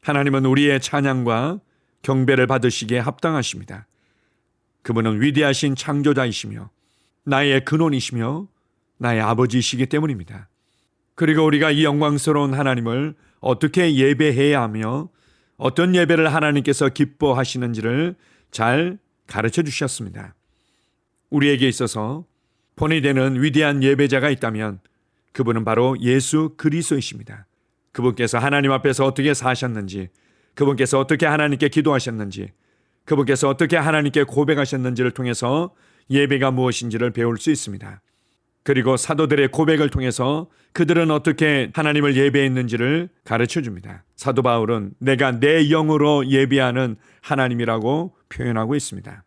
하나님은 우리의 찬양과 경배를 받으시기에 합당하십니다. 그분은 위대하신 창조자이시며 나의 근원이시며 나의 아버지이시기 때문입니다. 그리고 우리가 이 영광스러운 하나님을 어떻게 예배해야 하며 어떤 예배를 하나님께서 기뻐하시는지를 잘 가르쳐 주셨습니다. 우리에게 있어서 본이 되는 위대한 예배자가 있다면 그분은 바로 예수 그리스도이십니다. 그분께서 하나님 앞에서 어떻게 사셨는지, 그분께서 어떻게 하나님께 기도하셨는지, 그분께서 어떻게 하나님께 고백하셨는지를 통해서 예배가 무엇인지를 배울 수 있습니다. 그리고 사도들의 고백을 통해서 그들은 어떻게 하나님을 예배했는지를 가르쳐 줍니다. 사도 바울은 내가 내 영으로 예배하는 하나님이라고 표현하고 있습니다.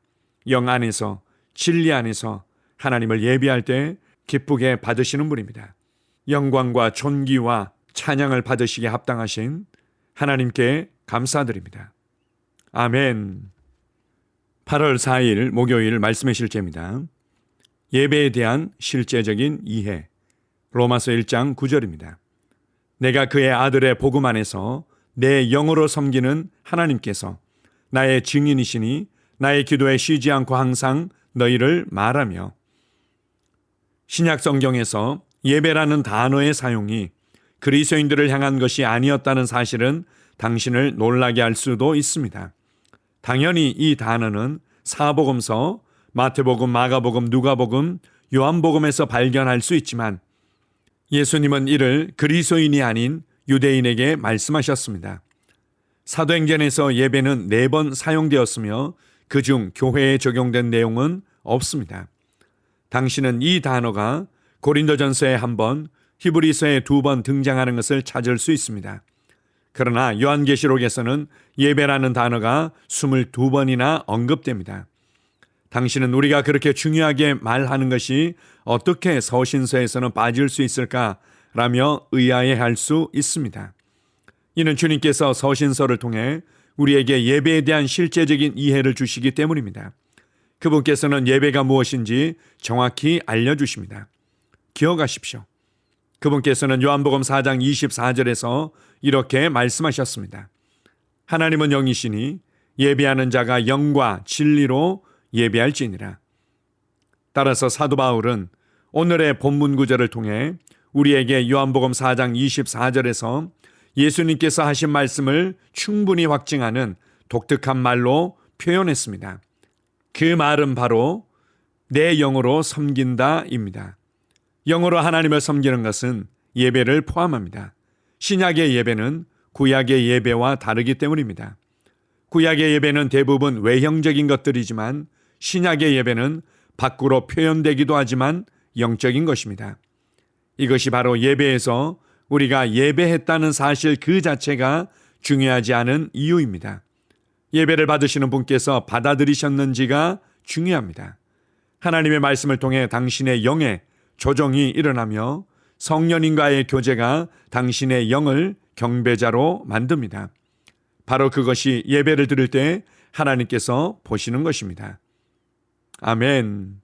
영 안에서, 진리 안에서 하나님을 예배할 때 기쁘게 받으시는 분입니다. 영광과 존귀와 찬양을 받으시기에 합당하신 하나님께 감사드립니다. 아멘. 8월 4일 목요일 말씀의 실제입니다. 예배에 대한 실제적인 이해. 로마서 1장 9절입니다. 내가 그의 아들의 복음 안에서 내 영으로 섬기는 하나님께서 나의 증인이시니 나의 기도에 쉬지 않고 항상 너희를 말하며. 신약 성경에서 예배라는 단어의 사용이 그리스도인들을 향한 것이 아니었다는 사실은 당신을 놀라게 할 수도 있습니다. 당연히 이 단어는 사복음서, 마태복음, 마가복음, 누가복음, 요한복음에서 발견할 수 있지만 예수님은 이를 그리스도인이 아닌 유대인에게 말씀하셨습니다. 사도행전에서 예배는 4번 사용되었으며 그중 교회에 적용된 내용은 없습니다. 당신은 이 단어가 고린도전서에 1번, 히브리서에 2번 등장하는 것을 찾을 수 있습니다. 그러나 요한계시록에서는 예배라는 단어가 22번이나 언급됩니다. 당신은 우리가 그렇게 중요하게 말하는 것이 어떻게 서신서에서는 빠질 수 있을까라며 의아해할 수 있습니다. 이는 주님께서 서신서를 통해 우리에게 예배에 대한 실제적인 이해를 주시기 때문입니다. 그분께서는 예배가 무엇인지 정확히 알려주십니다. 기억하십시오. 그분께서는 요한복음 4장 24절에서 이렇게 말씀하셨습니다. 하나님은 영이시니 예배하는 자가 영과 진리로 예배할지니라. 따라서 사도 바울은 오늘의 본문 구절을 통해 우리에게 요한복음 4장 24절에서 예수님께서 하신 말씀을 충분히 확증하는 독특한 말로 표현했습니다. 그 말은 바로 내 영으로 섬긴다입니다. 영으로 하나님을 섬기는 것은 예배를 포함합니다. 신약의 예배는 구약의 예배와 다르기 때문입니다. 구약의 예배는 대부분 외형적인 것들이지만 신약의 예배는 밖으로 표현되기도 하지만 영적인 것입니다. 이것이 바로 예배에서 우리가 예배했다는 사실 그 자체가 중요하지 않은 이유입니다. 예배를 받으시는 분께서 받아들이셨는지가 중요합니다. 하나님의 말씀을 통해 당신의 영에 조정이 일어나며 성령님과의 교제가 당신의 영을 경배자로 만듭니다. 바로 그것이 예배를 드릴 때 하나님께서 보시는 것입니다. 아멘.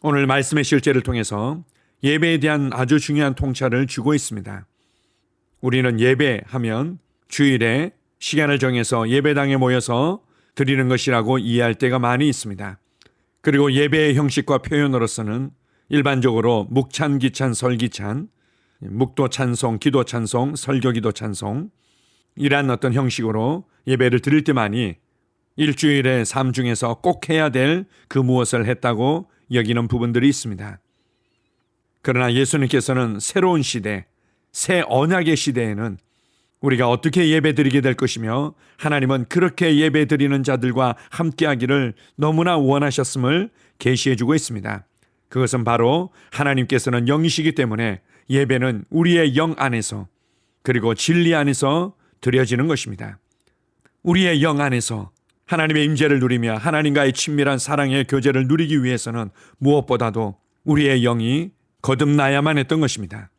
오늘 말씀의 실제를 통해서 예배에 대한 아주 중요한 통찰을 주고 있습니다. 우리는 예배하면 주일에 시간을 정해서 예배당에 모여서 드리는 것이라고 이해할 때가 많이 있습니다. 그리고 예배의 형식과 표현으로서는 일반적으로 묵찬, 기찬, 설기찬, 묵도 찬송, 기도 찬송, 설교 기도 찬송 이란 어떤 형식으로 예배를 드릴 때만이 일주일의 삶 중에서 꼭 해야 될 그 무엇을 했다고 여기는 부분들이 있습니다. 그러나 예수님께서는 새로운 시대, 새 언약의 시대에는 우리가 어떻게 예배드리게 될 것이며 하나님은 그렇게 예배드리는 자들과 함께하기를 너무나 원하셨음을 계시해주고 있습니다. 그것은 바로 하나님께서는 영이시기 때문에 예배는 우리의 영 안에서 그리고 진리 안에서 드려지는 것입니다. 우리의 영 안에서 하나님의 임재를 누리며 하나님과의 친밀한 사랑의 교제를 누리기 위해서는 무엇보다도 우리의 영이 거듭나야만 했던 것입니다.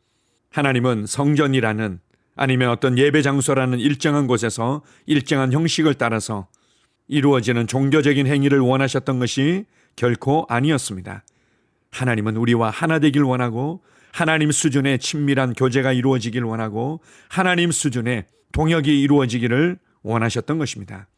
하나님은 성전이라는 아니면 어떤 예배 장소라는 일정한 곳에서 일정한 형식을 따라서 이루어지는 종교적인 행위를 원하셨던 것이 결코 아니었습니다. 하나님은 우리와 하나 되길 원하고 하나님 수준의 친밀한 교제가 이루어지길 원하고 하나님 수준의 동역이 이루어지기를 원하셨던 것입니다.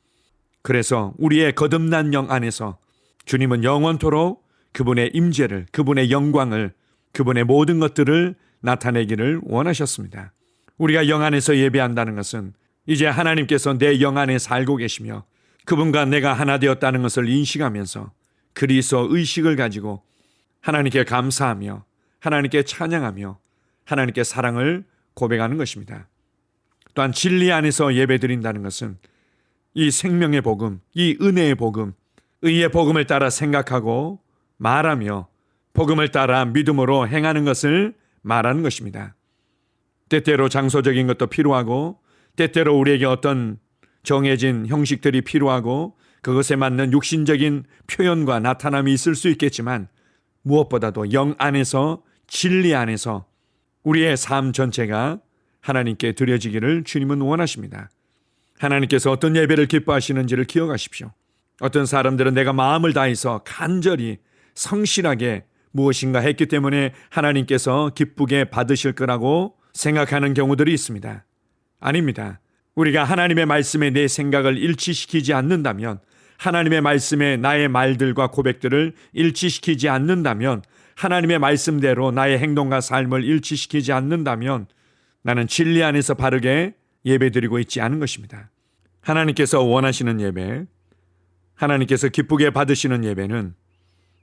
그래서 우리의 거듭난 영 안에서 주님은 영원토록 그분의 임재를, 그분의 영광을, 그분의 모든 것들을 나타내기를 원하셨습니다. 우리가 영 안에서 예배한다는 것은 이제 하나님께서 내 영 안에 살고 계시며 그분과 내가 하나 되었다는 것을 인식하면서 그리스도 의식을 가지고 하나님께 감사하며 하나님께 찬양하며 하나님께 사랑을 고백하는 것입니다. 또한 진리 안에서 예배드린다는 것은 이 생명의 복음, 이 은혜의 복음, 의의 복음을 따라 생각하고 말하며 복음을 따라 믿음으로 행하는 것을 말하는 것입니다. 때때로 장소적인 것도 필요하고 때때로 우리에게 어떤 정해진 형식들이 필요하고 그것에 맞는 육신적인 표현과 나타남이 있을 수 있겠지만 무엇보다도 영 안에서 진리 안에서 우리의 삶 전체가 하나님께 드려지기를 주님은 원하십니다. 하나님께서 어떤 예배를 기뻐하시는지를 기억하십시오. 어떤 사람들은 내가 마음을 다해서 간절히 성실하게 무엇인가 했기 때문에 하나님께서 기쁘게 받으실 거라고 생각하는 경우들이 있습니다. 아닙니다. 우리가 하나님의 말씀에 내 생각을 일치시키지 않는다면, 하나님의 말씀에 나의 말들과 고백들을 일치시키지 않는다면, 하나님의 말씀대로 나의 행동과 삶을 일치시키지 않는다면 나는 진리 안에서 바르게 예배드리고 있지 않은 것입니다. 하나님께서 원하시는 예배, 하나님께서 기쁘게 받으시는 예배는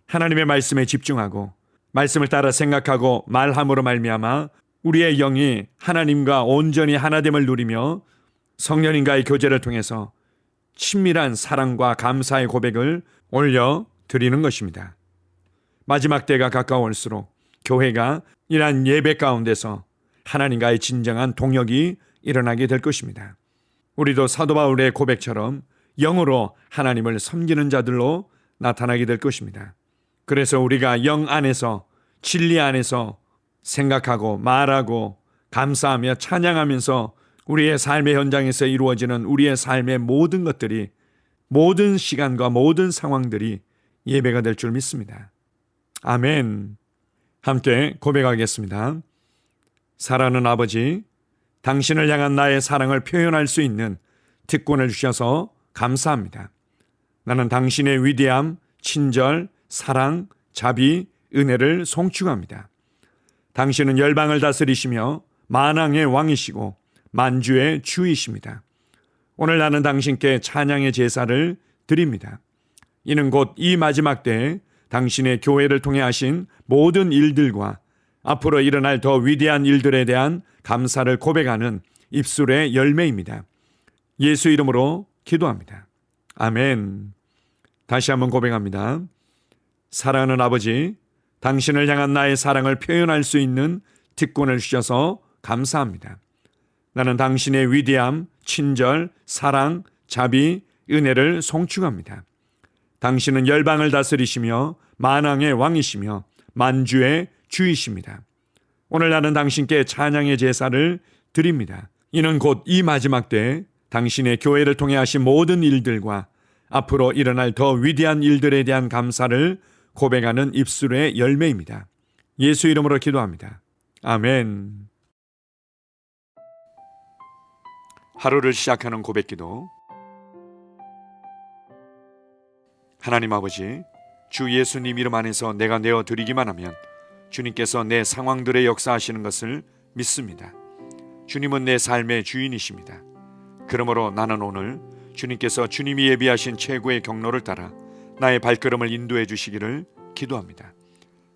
하나님의 말씀에 집중하고 말씀을 따라 생각하고 말함으로 말미암아 우리의 영이 하나님과 온전히 하나됨을 누리며 성령님과의 교제를 통해서 친밀한 사랑과 감사의 고백을 올려 드리는 것입니다. 마지막 때가 가까울수록 교회가 이러한 예배 가운데서 하나님과의 진정한 동역이 일어나게 될 것입니다. 우리도 사도 바울의 고백처럼 영으로 하나님을 섬기는 자들로 나타나게 될 것입니다. 그래서 우리가 영 안에서 진리 안에서 생각하고 말하고 감사하며 찬양하면서 우리의 삶의 현장에서 이루어지는 우리의 삶의 모든 것들이, 모든 시간과 모든 상황들이 예배가 될 줄 믿습니다. 아멘. 함께 고백하겠습니다. 사랑하는 아버지, 당신을 향한 나의 사랑을 표현할 수 있는 특권을 주셔서 감사합니다. 나는 당신의 위대함, 친절, 사랑, 자비, 은혜를 송축합니다. 당신은 열방을 다스리시며 만왕의 왕이시고 만주의 주이십니다. 오늘 나는 당신께 찬양의 제사를 드립니다. 이는 곧 이 마지막 때에 당신의 교회를 통해 하신 모든 일들과 앞으로 일어날 더 위대한 일들에 대한 감사를 고백하는 입술의 열매입니다. 예수 이름으로 기도합니다. 아멘. 다시 한번 고백합니다. 사랑하는 아버지, 당신을 향한 나의 사랑을 표현할 수 있는 특권을 주셔서 감사합니다. 나는 당신의 위대함, 친절, 사랑, 자비, 은혜를 송축합니다. 당신은 열방을 다스리시며 만왕의 왕이시며 만주의 주이십니다. 오늘 나는 당신께 찬양의 제사를 드립니다. 이는 곧 이 마지막 때에 당신의 교회를 통해 하신 모든 일들과 앞으로 일어날 더 위대한 일들에 대한 감사를 고백하는 입술의 열매입니다. 예수 이름으로 기도합니다. 아멘. 하루를 시작하는 고백기도. 하나님 아버지, 주 예수님 이름 안에서 내가 내어 드리기만 하면 주님께서 내 상황들의 역사하시는 것을 믿습니다. 주님은 내 삶의 주인이십니다. 그러므로 나는 오늘 주님께서 주님이 예비하신 최고의 경로를 따라 나의 발걸음을 인도해 주시기를 기도합니다.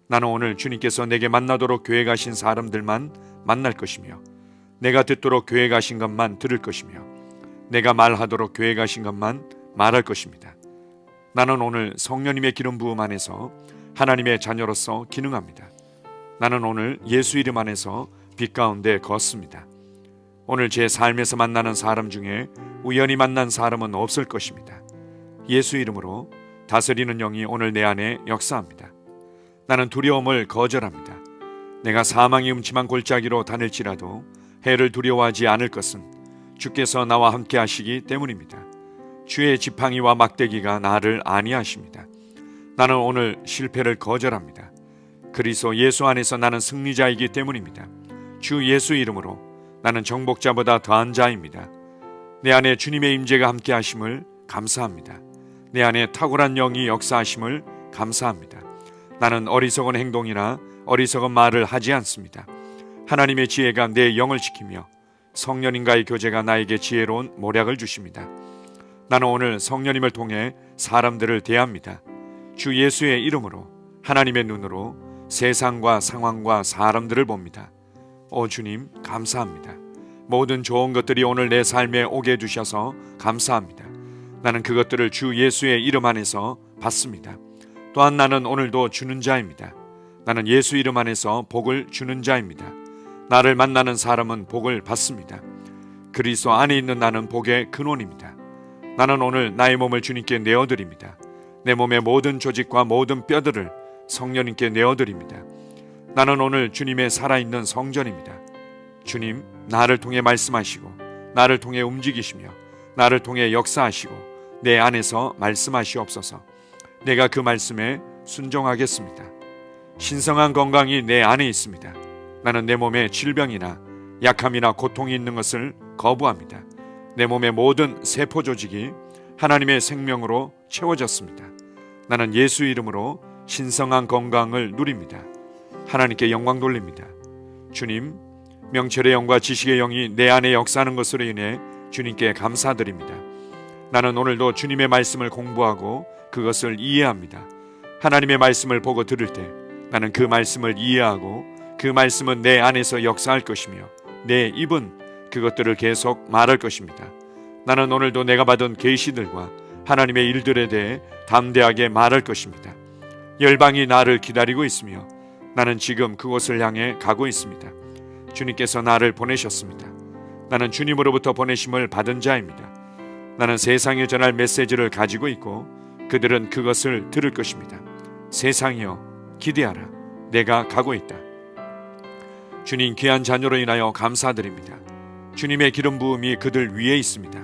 나는 오늘 주님께서 내게 만나도록 교회 가신 사람들만 만날 것이며, 내가 듣도록 교회 가신 것만 들을 것이며, 내가 말하도록 교회 가신 것만 말할 것입니다. 나는 오늘 성령님의 기름 부음 안에서 하나님의 자녀로서 기능합니다. 나는 오늘 예수 이름 안에서 빛 가운데 걷습니다. 오늘 제 삶에서 만나는 사람 중에 우연히 만난 사람은 없을 것입니다. 예수 이름으로 다스리는 영이 오늘 내 안에 역사합니다. 나는 두려움을 거절합니다. 내가 사망의 음침한 골짜기로 다닐지라도 해를 두려워하지 않을 것은 주께서 나와 함께 하시기 때문입니다. 주의 지팡이와 막대기가 나를 안위하십니다. 나는 오늘 실패를 거절합니다. 그리스도 예수 안에서 나는 승리자이기 때문입니다. 주 예수 이름으로 나는 정복자보다 더한 자입니다. 내 안에 주님의 임재가 함께 하심을 감사합니다. 내 안에 탁월한 영이 역사하심을 감사합니다. 나는 어리석은 행동이나 어리석은 말을 하지 않습니다. 하나님의 지혜가 내 영을 지키며 성령님과의 교제가 나에게 지혜로운 모략을 주십니다. 나는 오늘 성령님을 통해 사람들을 대합니다. 주 예수의 이름으로 하나님의 눈으로 세상과 상황과 사람들을 봅니다. 오 주님, 감사합니다. 모든 좋은 것들이 오늘 내 삶에 오게 해주셔서 감사합니다. 나는 그것들을 주 예수의 이름 안에서 받습니다. 또한 나는 오늘도 주는 자입니다. 나는 예수 이름 안에서 복을 주는 자입니다. 나를 만나는 사람은 복을 받습니다. 그리스도 안에 있는 나는 복의 근원입니다. 나는 오늘 나의 몸을 주님께 내어드립니다. 내 몸의 모든 조직과 모든 뼈들을 성령님께 내어드립니다. 나는 오늘 주님의 살아있는 성전입니다. 주님, 나를 통해 말씀하시고 나를 통해 움직이시며 나를 통해 역사하시고 내 안에서 말씀하시옵소서. 내가 그 말씀에 순종하겠습니다. 신성한 건강이 내 안에 있습니다. 나는 내 몸에 질병이나 약함이나 고통이 있는 것을 거부합니다. 내 몸의 모든 세포 조직이 하나님의 생명으로 채워졌습니다. 나는 예수 이름으로 신성한 건강을 누립니다. 하나님께 영광 돌립니다. 주님, 명철의 영과 지식의 영이 내 안에 역사하는 것으로 인해 주님께 감사드립니다. 나는 오늘도 주님의 말씀을 공부하고 그것을 이해합니다. 하나님의 말씀을 보고 들을 때 나는 그 말씀을 이해하고 그 말씀은 내 안에서 역사할 것이며 내 입은 그것들을 계속 말할 것입니다. 나는 오늘도 내가 받은 계시들과 하나님의 일들에 대해 담대하게 말할 것입니다. 열방이 나를 기다리고 있으며 나는 지금 그곳을 향해 가고 있습니다. 주님께서 나를 보내셨습니다. 나는 주님으로부터 보내심을 받은 자입니다. 나는 세상에 전할 메시지를 가지고 있고 그들은 그것을 들을 것입니다. 세상이여 기대하라. 내가 가고 있다. 주님 귀한 자녀로 인하여 감사드립니다. 주님의 기름 부음이 그들 위에 있습니다.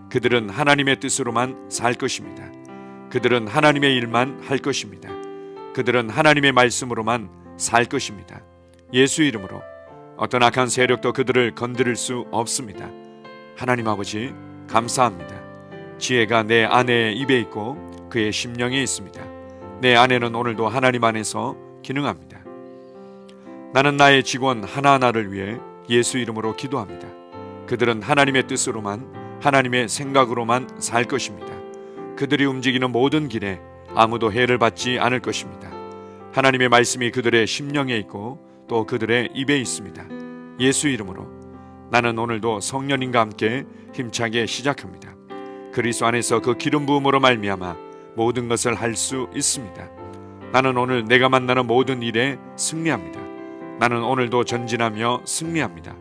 그들은 하나님의 뜻으로만 살 것입니다. 그들은 하나님의 일만 할 것입니다. 그들은 하나님의 말씀으로만 살 것입니다. 예수 이름으로 어떤 악한 세력도 그들을 건드릴 수 없습니다. 하나님 아버지 감사합니다. 지혜가 내 아내의 입에 있고 그의 심령에 있습니다. 내 아내는 오늘도 하나님 안에서 기능합니다. 나는 나의 직원 하나하나를 위해 예수 이름으로 기도합니다. 그들은 하나님의 뜻으로만 하나님의 생각으로만 살 것입니다. 그들이 움직이는 모든 길에 아무도 해를 받지 않을 것입니다. 하나님의 말씀이 그들의 심령에 있고 또 그들의 입에 있습니다. 예수 이름으로 나는 오늘도 성령님과 함께 힘차게 시작합니다. 그리스도 안에서 그 기름 부음으로 말미암아 모든 것을 할 수 있습니다. 나는 오늘 내가 만나는 모든 일에 승리합니다. 나는 오늘도 전진하며 승리합니다.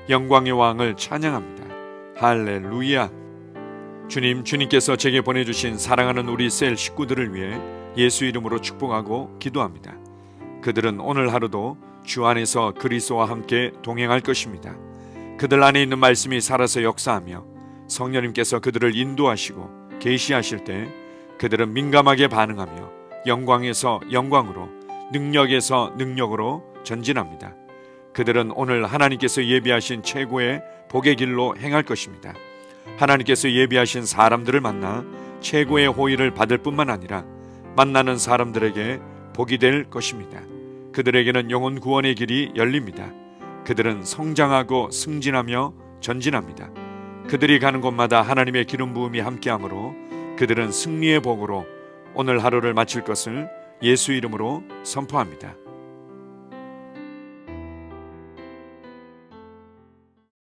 영광의 왕을 찬양합니다. 할렐루야. 주님께서 제게 보내주신 사랑하는 우리 셀 식구들을 위해 예수 이름으로 축복하고 기도합니다. 그들은 오늘 하루도 주 안에서 그리스도와 함께 동행할 것입니다. 그들 안에 있는 말씀이 살아서 역사하며 성령님께서 그들을 인도하시고 계시하실 때 그들은 민감하게 반응하며 영광에서 영광으로 능력에서 능력으로 전진합니다. 그들은 오늘 하나님께서 예비하신 최고의 복의 길로 행할 것입니다. 하나님께서 예비하신 사람들을 만나 최고의 호의를 받을 뿐만 아니라 만나는 사람들에게 복이 될 것입니다. 그들에게는 영혼 구원의 길이 열립니다. 그들은 성장하고 승진하며 전진합니다. 그들이 가는 곳마다 하나님의 기름 부음이 함께하므로 그들은 승리의 복으로 오늘 하루를 마칠 것을 예수 이름으로 선포합니다.